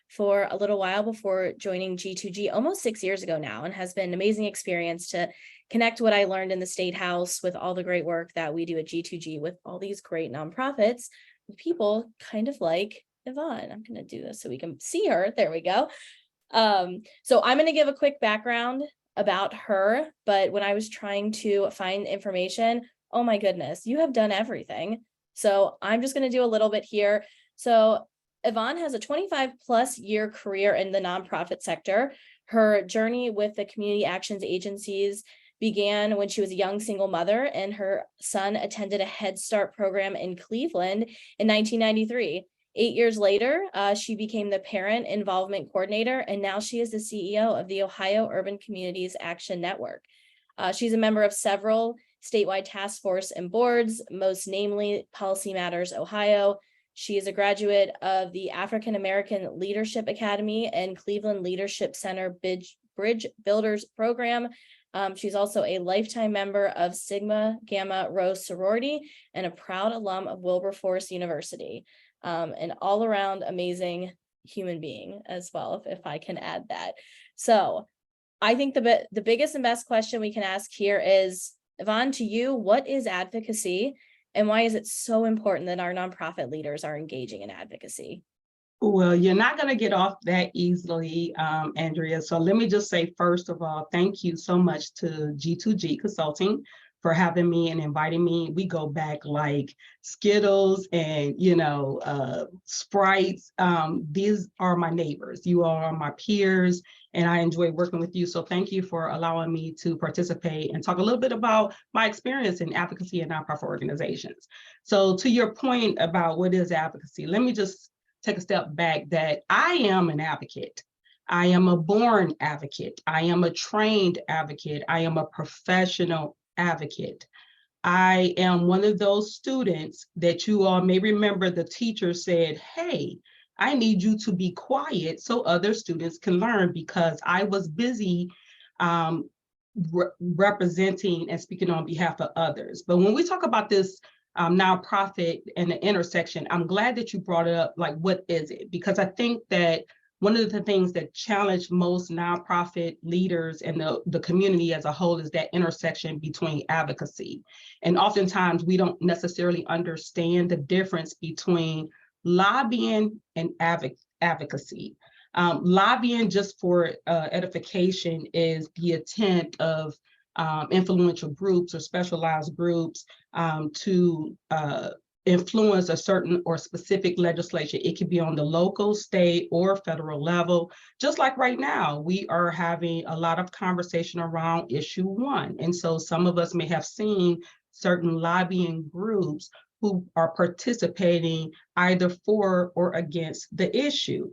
for a little while before joining G2G almost 6 years ago now, and has been an amazing experience to connect what I learned in the State House with all the great work that we do at G2G with all these great nonprofits, with people kind of like Yvonne. I'm going to do this so we can see her. There we go. So I'm going to give a quick background about her, but when I was trying to find information, oh my goodness, you have done everything. So I'm just going to do a little bit here. So Yvonne has a 25+ year career in the nonprofit sector. Her journey with the community actions agencies began when she was a young single mother, and her son attended a Head Start program in Cleveland in 1993. 8 years later, she became the parent involvement coordinator, and now she is the CEO of the Ohio Urban Communities Action Network. She's a member of several statewide task force and boards, most namely Policy Matters Ohio. She is a graduate of the African American Leadership Academy and Cleveland Leadership Center Bridge Builders Program. She's also a lifetime member of Sigma Gamma Rho sorority and a proud alum of Wilberforce University. An all-around amazing human being as well, if I can add that. So I think the biggest and best question we can ask here is, Yvonne, to you, what is advocacy, and why is it so important that our nonprofit leaders are engaging in advocacy? Well, you're not going to get off that easily, Andrea. So let me just say, first of all, thank you so much to G2G Consulting for having me and inviting me. We go back like Skittles and, Sprites. These are my neighbors. You are my peers, and I enjoy working with you. So thank you for allowing me to participate and talk a little bit about my experience in advocacy and nonprofit organizations. So to your point about what is advocacy, let me just take a step back that I am an advocate. I am a born advocate. I am a trained advocate. I am a professional advocate. I am one of those students that you all may remember the teacher said, hey, I need you to be quiet so other students can learn, because I was busy representing and speaking on behalf of others. But when we talk about this nonprofit and the intersection, I'm glad that you brought it up, like, what is it? Because I think that one of the things that challenge most nonprofit leaders and the community as a whole is that intersection between advocacy. And oftentimes we don't necessarily understand the difference between lobbying and advocacy. Lobbying, just for edification, is the intent of influential groups or specialized groups to influence a certain or specific legislation. It could be on the local, state, or federal level. Just like right now, we are having a lot of conversation around issue 1. And so some of us may have seen certain lobbying groups who are participating either for or against the issue.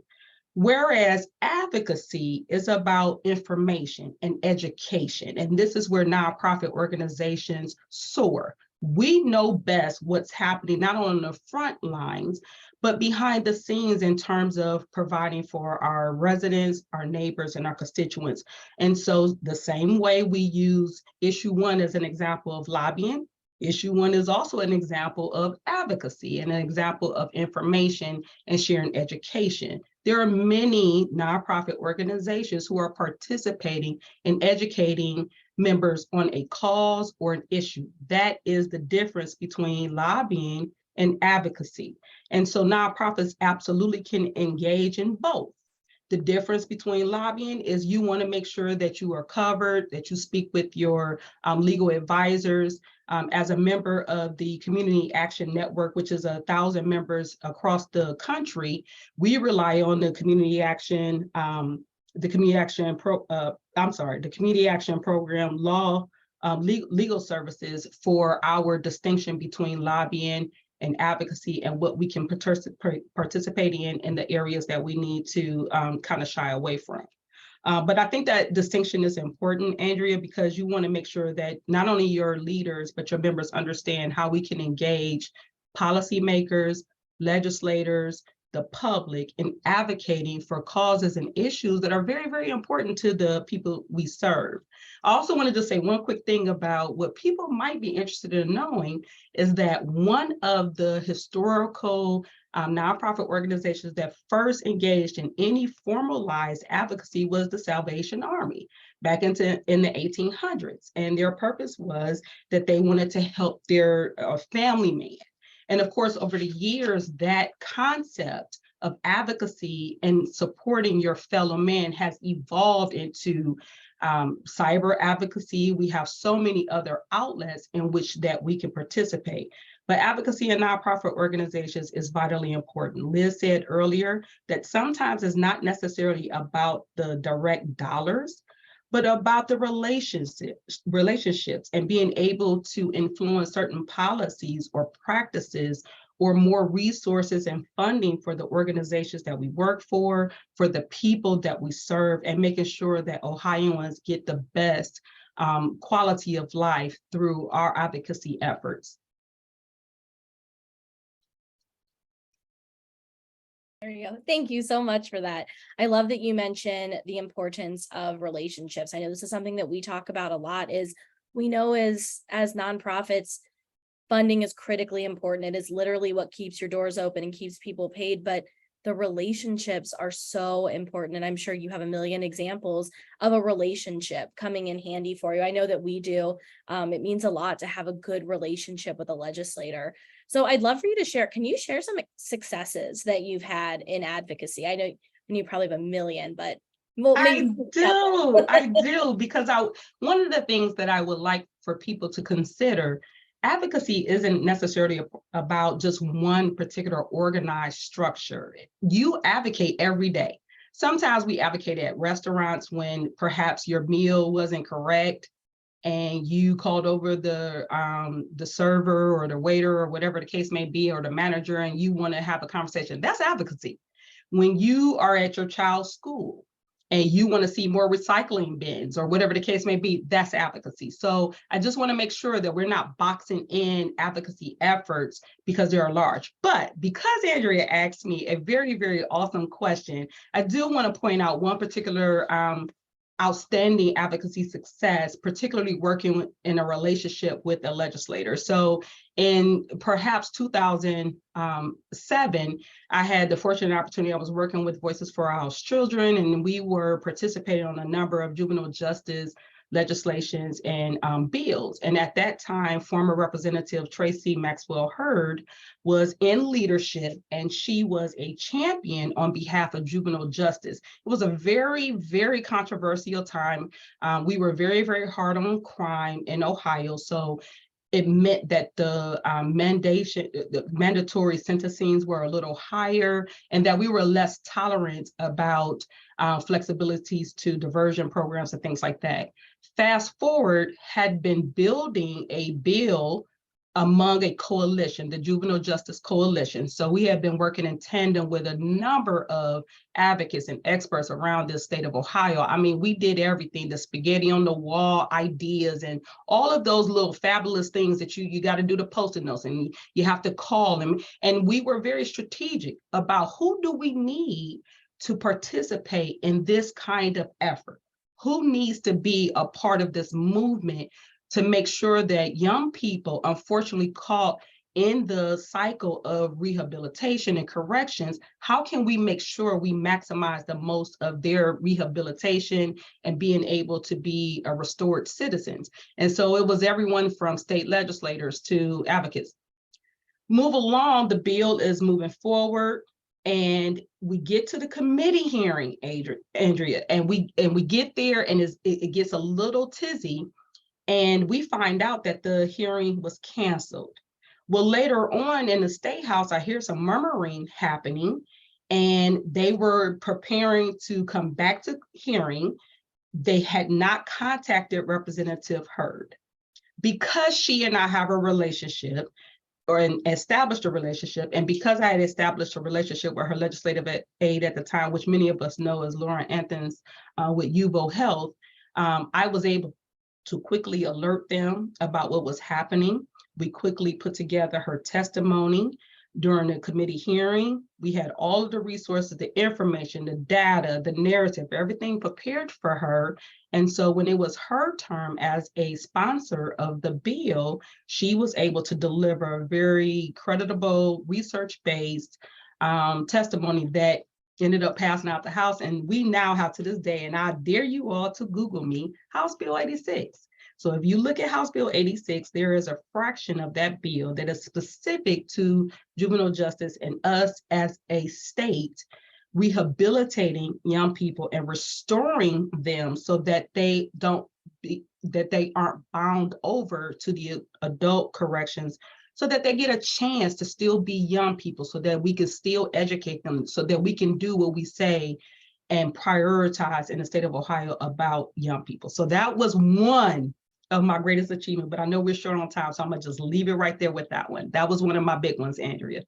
Whereas advocacy is about information and education. And this is where nonprofit organizations soar. We know best what's happening, not on the front lines, but behind the scenes in terms of providing for our residents, our neighbors, and our constituents. And so the same way we use issue 1 as an example of lobbying, issue 1 is also an example of advocacy and an example of information and sharing education. There are many nonprofit organizations who are participating in educating members on a cause or an issue. That is the difference between lobbying and advocacy. And so nonprofits absolutely can engage in both. The difference between lobbying is you want to make sure that you are covered, that you speak with your legal advisors. As a member of the Community Action Network, which is 1,000 members across the country, we rely on the Community Action Program law legal services for our distinction between lobbying and advocacy and what we can participate in the areas that we need to kind of shy away from. But I think that distinction is important, Andrea, because you want to make sure that not only your leaders, but your members understand how we can engage policymakers, legislators, the public in advocating for causes and issues that are very, very important to the people we serve. I also wanted to say one quick thing about what people might be interested in knowing is that one of the historical nonprofit organizations that first engaged in any formalized advocacy was the Salvation Army back in the 1800s. And their purpose was that they wanted to help their family man. And of course, over the years, that concept of advocacy and supporting your fellow man has evolved into cyber advocacy. We have so many other outlets in which that we can participate. But advocacy in nonprofit organizations is vitally important. Liz said earlier that sometimes it's not necessarily about the direct dollars, but about the relationships and being able to influence certain policies or practices or more resources and funding for the organizations that we work for the people that we serve, and making sure that Ohioans get the best quality of life through our advocacy efforts. There you go. Thank you so much for that. I love that you mentioned the importance of relationships. I know this is something that we talk about a lot. Is we know as nonprofits, funding is critically important. It is literally what keeps your doors open and keeps people paid, but the relationships are so important. And I'm sure you have a million examples of a relationship coming in handy for you. I know that we do. It means a lot to have a good relationship with a legislator. So I'd love for you to share. Can you share some successes that you've had in advocacy? I know you probably have a million, but I do, because one of the things that I would like for people to consider, advocacy isn't necessarily about just one particular organized structure. You advocate every day. Sometimes we advocate at restaurants when perhaps your meal wasn't correct and you called over the server or the waiter or whatever the case may be, or the manager, and you want to have a conversation. That's advocacy. When you are at your child's school and you want to see more recycling bins or whatever the case may be, that's advocacy. So I just want to make sure that we're not boxing in advocacy efforts because they are large. But because Andrea asked me a very, very awesome question, I do want to point out one particular outstanding advocacy success, particularly working in a relationship with a legislator. So in perhaps 2007, I had the fortunate opportunity, I was working with Voices for Our Children, and we were participating on a number of juvenile justice legislations and bills. And at that time, former Representative Tracy Maxwell Hurd was in leadership, and she was a champion on behalf of juvenile justice. It was a very, very controversial time. We were very, very hard on crime in Ohio. So it meant that the mandatory sentencings were a little higher, and that we were less tolerant about flexibilities to diversion programs and things like that. Fast Forward had been building a bill among a coalition, the Juvenile Justice Coalition. So we have been working in tandem with a number of advocates and experts around the state of Ohio. I mean, we did everything, the spaghetti on the wall ideas and all of those little fabulous things that you got to do the Post-it notes and you have to call them. And we were very strategic about who do we need to participate in this kind of effort? Who needs to be a part of this movement to make sure that young people, unfortunately caught in the cycle of rehabilitation and corrections, how can we make sure we maximize the most of their rehabilitation and being able to be restored citizens? And so it was everyone from state legislators to advocates. move along, the bill is moving forward, and we get to the committee hearing, Andrea, and we get there, and it gets a little tizzy, and we find out that the hearing was canceled. Well, later on in the State House, I hear some murmuring happening, and they were preparing to come back to hearing. They had not contacted Representative Hurd. Because she and I have a relationship, or established a relationship, and because I had established a relationship with her legislative aide at the time, which many of us know as Lauren Anthons with UVO Health, I was able to quickly alert them about what was happening. We quickly put together her testimony during the committee hearing. We had all of the resources, the information, the data, the narrative, everything prepared for her. And so when it was her term as a sponsor of the bill, she was able to deliver a very creditable, research-based testimony that ended up passing out the House. And we now have, to this day, and I dare you all to Google me, House Bill 86. So if you look at House Bill 86, there is a fraction of that bill that is specific to juvenile justice and us as a state rehabilitating young people and restoring them so that they aren't bound over to the adult corrections, so that they get a chance to still be young people, so that we can still educate them, so that we can do what we say and prioritize in the state of Ohio about young people. So that was one of my greatest achievement, but I know we're short on time, so I'm gonna just leave it right there with that one. That was one of my big ones, Andrea.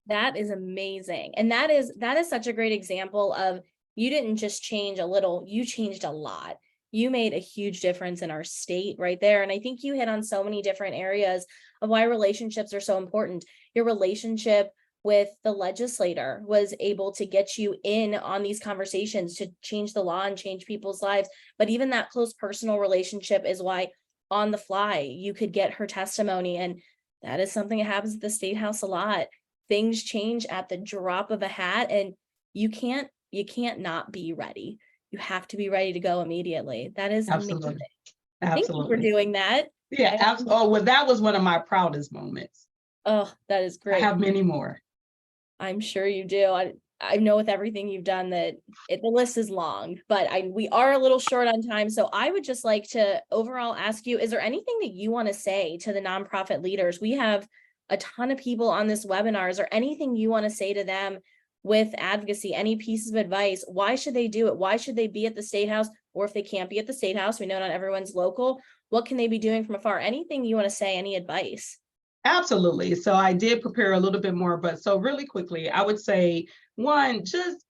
That is amazing. And that is such a great example of, you didn't just change a little, you changed a lot. You made a huge difference in our state right there. And I think you hit on so many different areas of why relationships are so important. Your relationship with the legislator was able to get you in on these conversations to change the law and change people's lives. But even that close personal relationship is why on the fly you could get her testimony. And that is something that happens at the State House a lot. Things change at the drop of a hat, and you can't not be ready. You have to be ready to go immediately. That is Absolutely. amazing. Absolutely. Thank you for doing that. Yeah, absolutely. Oh, well, that was one of my proudest moments. Oh, that is great. I have many more. I'm sure you do. I know with everything you've done that the list is long, but we are a little short on time. So I would just like to overall ask you, is there anything that you want to say to the nonprofit leaders? We have a ton of people on this webinar. Is there anything you want to say to them with advocacy? Any pieces of advice? Why should they do it? Why should they be at the State House? Or if they can't be at the State House, we know not everyone's local. What can they be doing from afar? Anything you want to say, any advice? Absolutely. So I did prepare a little bit more, but so really quickly, I would say, one, just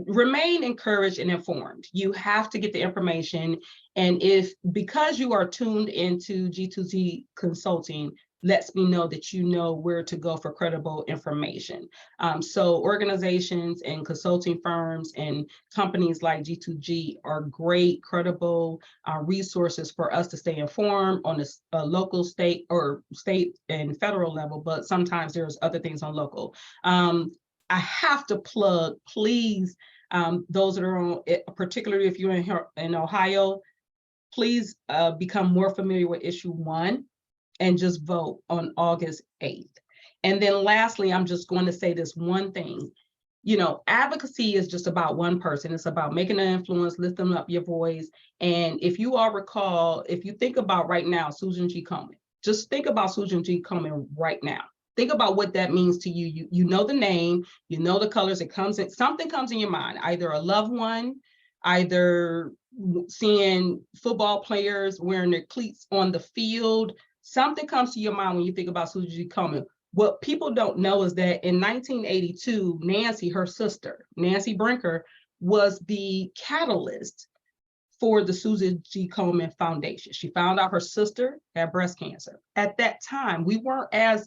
remain encouraged and informed. You have to get the information. And because you are tuned into G2G Consulting, lets me know that you know where to go for credible information. So organizations and consulting firms and companies like G2G are great, credible resources for us to stay informed on a local, state and federal level, but sometimes there's other things on local. I have to plug, please, those that are on, particularly if you're in Ohio, please become more familiar with issue 1 and just vote on August 8th. And then lastly, I'm just going to say this one thing. You know, advocacy is just about one person. It's about making an influence, lifting up your voice. And if you all recall, if you think about right now, Susan G. Komen, just think about Susan G. Komen right now. Think about what that means to you. You know the name, you know the colors, something comes in your mind, either a loved one, either seeing football players wearing their cleats on the field. Something comes to your mind when you think about Susan G. Komen. What people don't know is that in 1982, Nancy, her sister, Nancy Brinker, was the catalyst for the Susan G. Komen Foundation. She found out her sister had breast cancer. At that time, we weren't as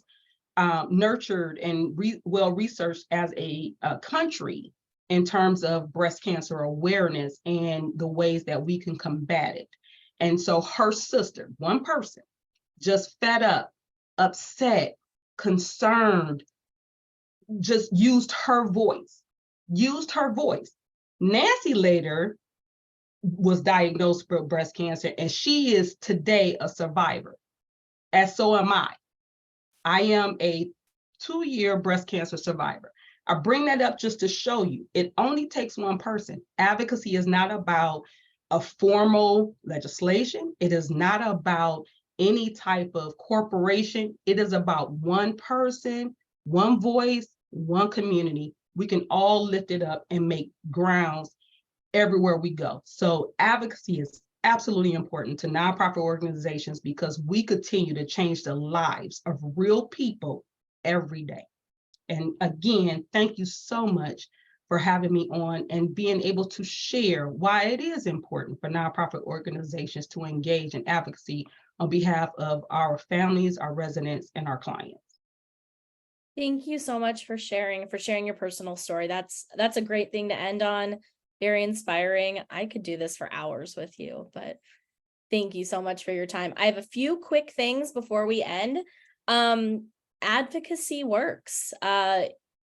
nurtured and well-researched as a country in terms of breast cancer awareness and the ways that we can combat it. And so her sister, one person, just fed up, upset, concerned, just used her voice. Nancy later was diagnosed with breast cancer, and she is today a survivor, as so am I. I am a 2-year breast cancer survivor. I bring that up just to show you, it only takes one person. Advocacy is not about a formal legislation. It is not about any type of corporation. It is about one person, one voice, one community. We can all lift it up and make grounds everywhere we go. So advocacy is absolutely important to nonprofit organizations because we continue to change the lives of real people every day. And again, thank you so much for having me on and being able to share why it is important for nonprofit organizations to engage in advocacy on behalf of our families, our residents, and our clients. Thank you so much for sharing your personal story. That's a great thing to end on. Very inspiring. I could do this for hours with you, but thank you so much for your time. I have a few quick things before we end. Advocacy Works.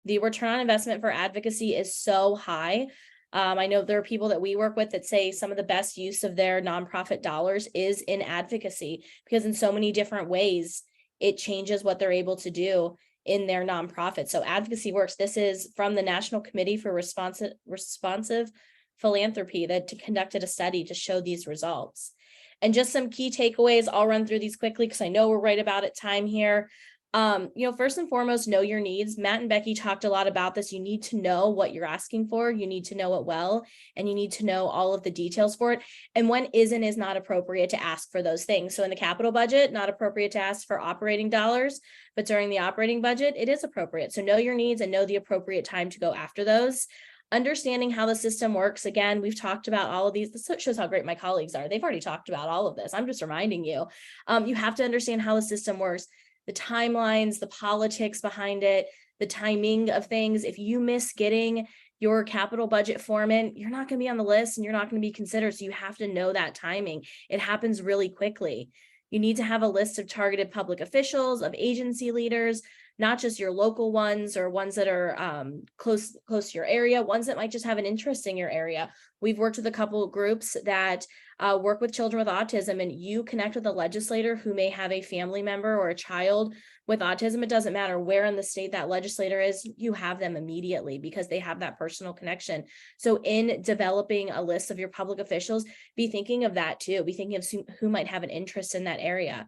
The return on investment for advocacy is so high. I know there are people that we work with that say some of the best use of their nonprofit dollars is in advocacy, because in so many different ways, it changes what they're able to do in their nonprofit. So Advocacy Works, this is from the National Committee for Responsive Philanthropy that conducted a study to show these results. And just some key takeaways, I'll run through these quickly because I know we're right about at time here. First and foremost, know your needs. Matt and Becky talked a lot about this. You need to know what you're asking for. You need to know it well, and you need to know all of the details for it. And when is not appropriate to ask for those things. So in the capital budget, not appropriate to ask for operating dollars, but during the operating budget, it is appropriate. So know your needs and know the appropriate time to go after those. Understanding how the system works. Again, we've talked about all of these. This shows how great my colleagues are. They've already talked about all of this. I'm just reminding you. You have to understand how the system works, the timelines, the politics behind it, the timing of things. If you miss getting your capital budget form in, you're not going to be on the list and you're not going to be considered. So you have to know that timing. It happens really quickly. You need to have a list of targeted public officials, of agency leaders, not just your local ones or ones that are close to your area, ones that might just have an interest in your area. We've worked with a couple of groups that work with children with autism, and you connect with a legislator who may have a family member or a child with autism. It doesn't matter where in the state that legislator is, you have them immediately because they have that personal connection. So in developing a list of your public officials, be thinking of that too. Be thinking of who might have an interest in that area.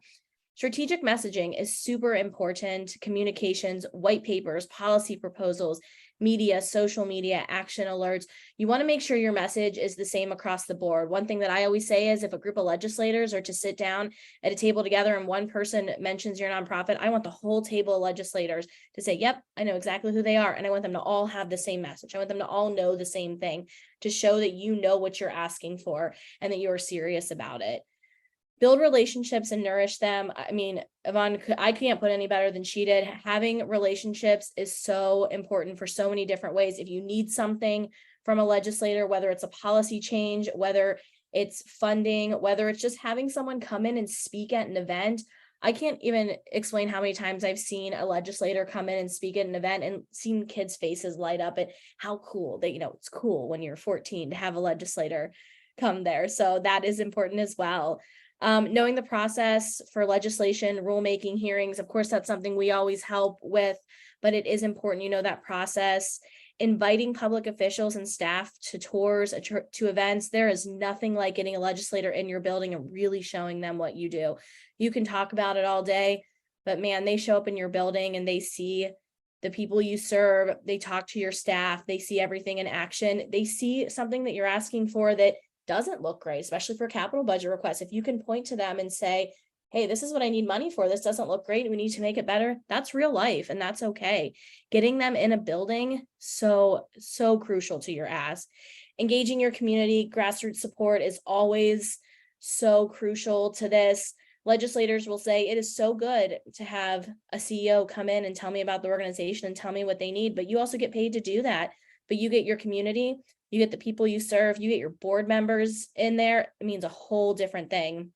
Strategic messaging is super important. Communications, white papers, policy proposals, media, social media, action alerts. You want to make sure your message is the same across the board. One thing that I always say is if a group of legislators are to sit down at a table together and one person mentions your nonprofit, I want the whole table of legislators to say, yep, I know exactly who they are. And I want them to all have the same message. I want them to all know the same thing to show that you know what you're asking for and that you are serious about it. Build relationships and nourish them. I mean, Yvonne, I can't put any better than she did. Having relationships is so important for so many different ways. If you need something from a legislator, whether it's a policy change, whether it's funding, whether it's just having someone come in and speak at an event, I can't even explain how many times I've seen a legislator come in and speak at an event and seen kids' faces light up at how cool that, it's cool when you're 14 to have a legislator come there. So that is important as well. Knowing the process for legislation, rulemaking, hearings, of course, that's something we always help with, but it is important, that process. Inviting public officials and staff to tours, to events. There is nothing like getting a legislator in your building and really showing them what you do. You can talk about it all day, but man, they show up in your building and they see the people you serve. They talk to your staff. They see everything in action. They see something that you're asking for that doesn't look great, especially for capital budget requests. If you can point to them and say, hey, this is what I need money for. This doesn't look great. We need to make it better. That's real life. And that's okay. Getting them in a building, so crucial to your ask. Engaging your community, grassroots support is always so crucial to this. Legislators will say it is so good to have a CEO come in and tell me about the organization and tell me what they need, but you also get paid to do that. But you get your community, you get the people you serve, you get your board members in there. It means a whole different thing.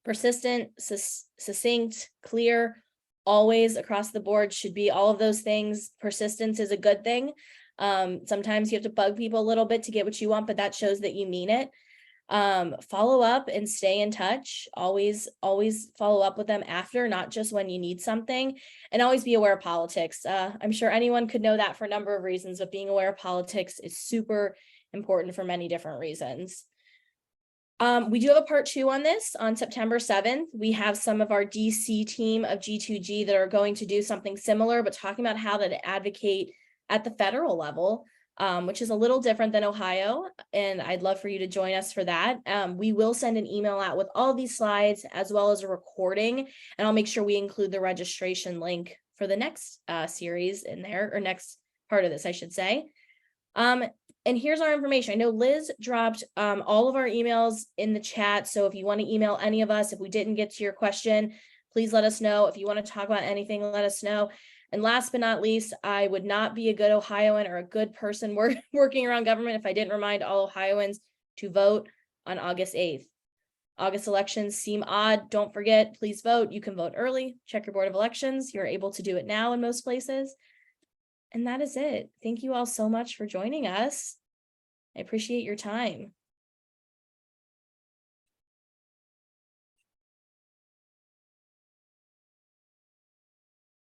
Persistent, succinct, clear, always across the board should be all of those things. Persistence is a good thing. Sometimes you have to bug people a little bit to get what you want, but that shows that you mean it. Follow up and stay in touch. Always follow up with them after, not just when you need something, and always be aware of politics. I'm sure anyone could know that for a number of reasons, but being aware of politics is super important for many different reasons. We do have a part 2 on this on September 7th. We have some of our DC team of G2G that are going to do something similar, but talking about how to advocate at the federal level, which is a little different than Ohio. And I'd love for you to join us for that. We will send an email out with all these slides as well as a recording, and I'll make sure we include the registration link for the next series in there, or next part of this, I should say. And here's our information. I know Liz dropped all of our emails in the chat. So if you want to email any of us, if we didn't get to your question, please let us know. If you want to talk about anything, let us know. And last but not least, I would not be a good Ohioan or a good person working around government if I didn't remind all Ohioans to vote on August 8th. August elections seem odd. Don't forget, please vote. You can vote early. Check your Board of Elections. You're able to do it now in most places. And that is it. Thank you all so much for joining us. I appreciate your time.